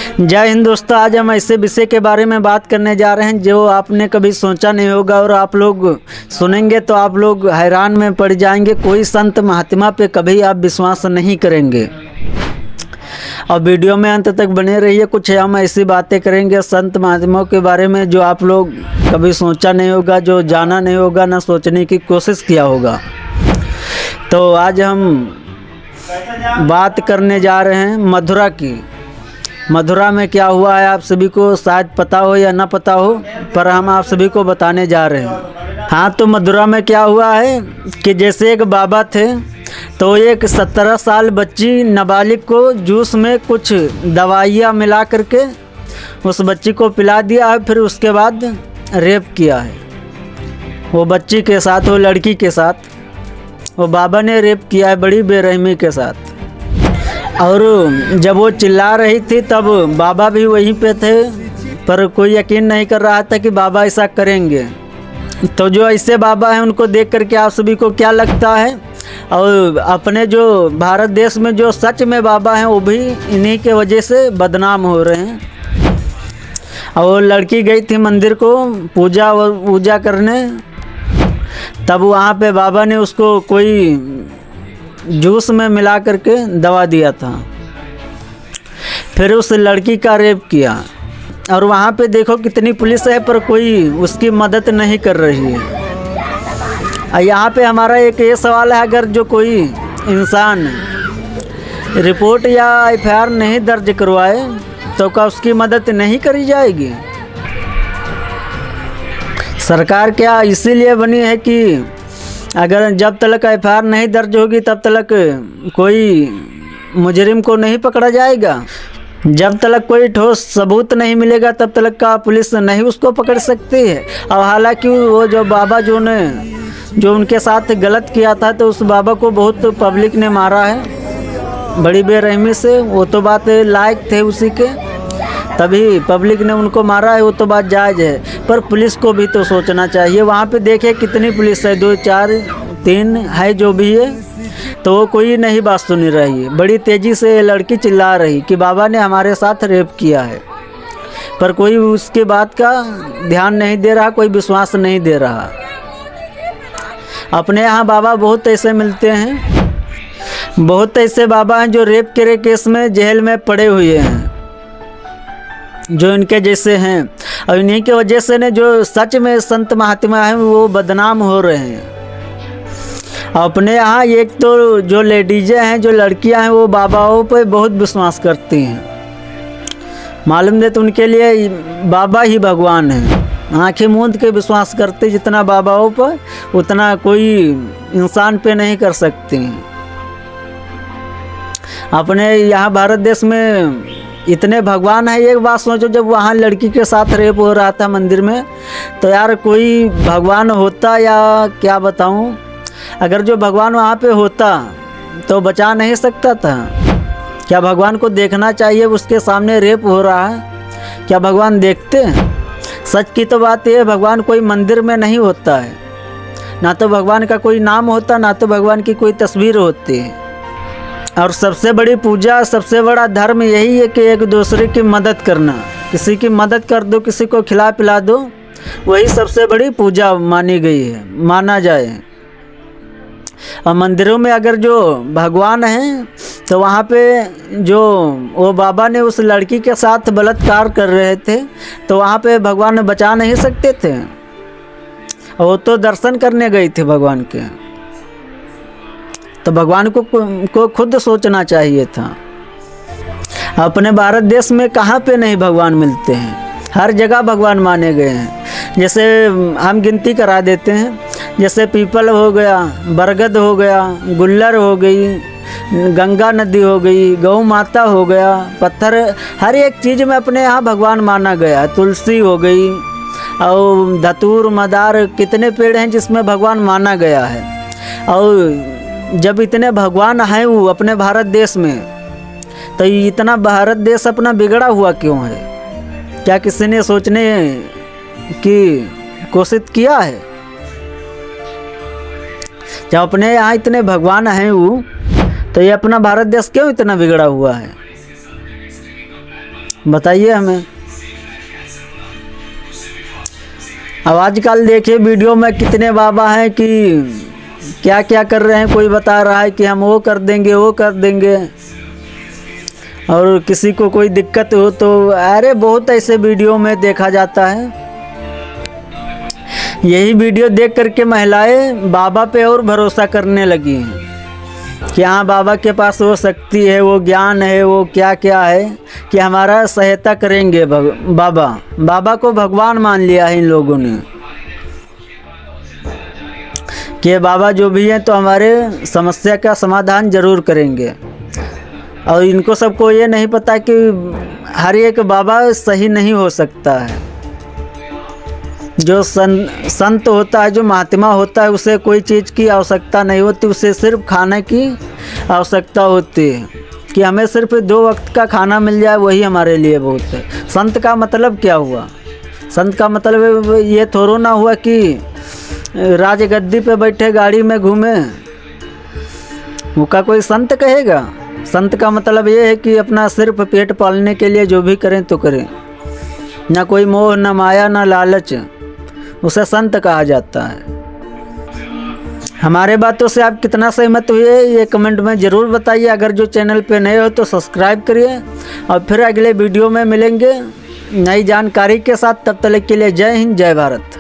जय हिंद दोस्तों, आज हम ऐसे विषय के बारे में बात करने जा रहे हैं जो आपने कभी सोचा नहीं होगा और आप लोग सुनेंगे तो आप लोग हैरान में पड़ जाएंगे। कोई संत महात्मा पे कभी आप विश्वास नहीं करेंगे। और वीडियो में अंत तक बने रहिए। कुछ हम ऐसी बातें करेंगे संत महात्माओं के बारे में जो आप लोग कभी सोचा नहीं होगा, जो जाना नहीं होगा, ना सोचने की कोशिश किया होगा। तो आज हम बात करने जा रहे हैं मथुरा की। मथुरा में क्या हुआ है आप सभी को शायद पता हो या ना पता हो, पर हम आप सभी को बताने जा रहे हैं। हाँ, तो मथुरा में क्या हुआ है कि जैसे एक बाबा थे, तो एक 17 साल बच्ची नाबालिग को जूस में कुछ दवाइयाँ मिला करके उस बच्ची को पिला दिया है। फिर उसके बाद रेप किया है वो बच्ची के साथ, वो लड़की के साथ वो बाबा ने रेप किया है बड़ी बेरहमी के साथ। और जब वो चिल्ला रही थी तब बाबा भी वहीं पे थे, पर कोई यकीन नहीं कर रहा था कि बाबा ऐसा करेंगे। तो जो ऐसे बाबा हैं उनको देख करके आप सभी को क्या लगता है? और अपने जो भारत देश में जो सच में बाबा हैं वो भी इन्हीं के वजह से बदनाम हो रहे हैं। और लड़की गई थी मंदिर को पूजा करने, तब वहाँ पे बाबा ने उसको कोई जूस में मिला करके दवा दिया था। फिर उस लड़की का रेप किया। और वहाँ पे देखो कितनी पुलिस है, पर कोई उसकी मदद नहीं कर रही है। और यहाँ पे हमारा एक ये सवाल है, अगर जो कोई इंसान रिपोर्ट या एफआईआर नहीं दर्ज करवाए तो क्या उसकी मदद नहीं करी जाएगी? सरकार क्या इसीलिए बनी है कि अगर जब तक एफआईआर नहीं दर्ज होगी तब तक कोई मुजरिम को नहीं पकड़ा जाएगा? जब तक कोई ठोस सबूत नहीं मिलेगा तब तक का पुलिस नहीं उसको पकड़ सकती है। और हालांकि वो जो बाबा जो उनके साथ गलत किया था, तो उस बाबा को बहुत पब्लिक ने मारा है बड़ी बेरहमी से। वो तो बात लायक थे उसी के, तभी पब्लिक ने उनको मारा है, वो तो बात जायज़ है। पर पुलिस को भी तो सोचना चाहिए। वहाँ पे देखे कितनी पुलिस है, 2 4 3 है जो भी है, तो वो कोई नहीं बात सुनी रही है। बड़ी तेज़ी से लड़की चिल्ला रही कि बाबा ने हमारे साथ रेप किया है, पर कोई उसके बात का ध्यान नहीं दे रहा, कोई विश्वास नहीं दे रहा। अपने यहाँ बाबा बहुत ऐसे मिलते हैं, बहुत ऐसे बाबा हैं जो रेप के केस में जेल में पड़े हुए हैं, जो इनके जैसे हैं। और इन्हीं के वजह से ने जो सच में संत महात्मा हैं वो बदनाम हो रहे हैं। अपने यहाँ एक तो जो लेडीजें हैं, जो लड़कियां हैं, वो बाबाओं पे बहुत विश्वास करती हैं। मालूम नहीं, तो उनके लिए बाबा ही भगवान है। आँखें मूंद के विश्वास करते, जितना बाबाओं पर उतना कोई इंसान पे नहीं कर सकती हैं। अपने यहाँ भारत देश में इतने भगवान है। एक बात सोचो, जब वहाँ लड़की के साथ रेप हो रहा था मंदिर में, तो यार कोई भगवान होता या क्या बताऊँ, अगर जो भगवान वहाँ पे होता तो बचा नहीं सकता था क्या? भगवान को देखना चाहिए, उसके सामने रेप हो रहा है, क्या भगवान देखते हैं? सच की तो बात यह है, भगवान कोई मंदिर में नहीं होता है, ना तो भगवान का कोई नाम होता, ना तो भगवान की कोई तस्वीर होती है। और सबसे बड़ी पूजा, सबसे बड़ा धर्म यही है कि एक दूसरे की मदद करना। किसी की मदद कर दो, किसी को खिला पिला दो, वही सबसे बड़ी पूजा मानी गई है, माना जाए। और मंदिरों में अगर जो भगवान हैं, तो वहाँ पे जो वो बाबा ने उस लड़की के साथ बलात्कार कर रहे थे, तो वहाँ पे भगवान बचा नहीं सकते थे? वो तो दर्शन करने गई थी भगवान के, तो भगवान को खुद सोचना चाहिए था। अपने भारत देश में कहाँ पे नहीं भगवान मिलते हैं, हर जगह भगवान माने गए हैं। जैसे हम गिनती करा देते हैं, जैसे पीपल हो गया, बरगद हो गया, गुल्लर हो गई, गंगा नदी हो गई, गौ माता हो गया, पत्थर, हर एक चीज़ में अपने यहाँ भगवान माना गया। तुलसी हो गई और धतूर, मदार, कितने पेड़ हैं जिसमें भगवान माना गया है। और जब इतने भगवान हैं वो अपने भारत देश में, तो इतना भारत देश अपना बिगड़ा हुआ क्यों है? क्या किसी ने सोचने की कोशिश किया है? जब अपने यहाँ इतने भगवान हैं वो, तो ये अपना भारत देश क्यों इतना बिगड़ा हुआ है? बताइए हमें। अब आजकल देखिए वीडियो में कितने बाबा हैं कि क्या क्या कर रहे हैं, कोई बता रहा है कि हम वो कर देंगे वो कर देंगे, और किसी को कोई दिक्कत हो तो अरे बहुत ऐसे वीडियो में देखा जाता है। यही वीडियो देख करके महिलाएं बाबा पे और भरोसा करने लगी हैं कि हाँ बाबा के पास वो शक्ति है, वो ज्ञान है, वो क्या क्या है कि हमारा सहायता करेंगे। बाबा को भगवान मान लिया है इन लोगों ने कि बाबा जो भी हैं तो हमारे समस्या का समाधान ज़रूर करेंगे। और इनको सबको ये नहीं पता कि हर एक बाबा सही नहीं हो सकता है। जो संत होता है, जो महात्मा होता है, उसे कोई चीज़ की आवश्यकता नहीं होती, उसे सिर्फ खाने की आवश्यकता होती है कि हमें सिर्फ 2 वक्त का खाना मिल जाए, वही हमारे लिए बहुत है। संत का मतलब क्या हुआ? संत का मतलब ये थोड़ा ना हुआ कि राजगद्दी पे बैठे गाड़ी में घूमे, वो का कोई संत कहेगा? संत का मतलब ये है कि अपना सिर्फ पेट पालने के लिए जो भी करें तो करें, ना कोई मोह, ना माया, ना लालच, उसे संत कहा जाता है। हमारे बातों से आप कितना सहमत हुए ये कमेंट में ज़रूर बताइए। अगर जो चैनल पे नए हो तो सब्सक्राइब करिए और फिर अगले वीडियो में मिलेंगे नई जानकारी के साथ। तब तक के लिए जय हिंद, जय भारत।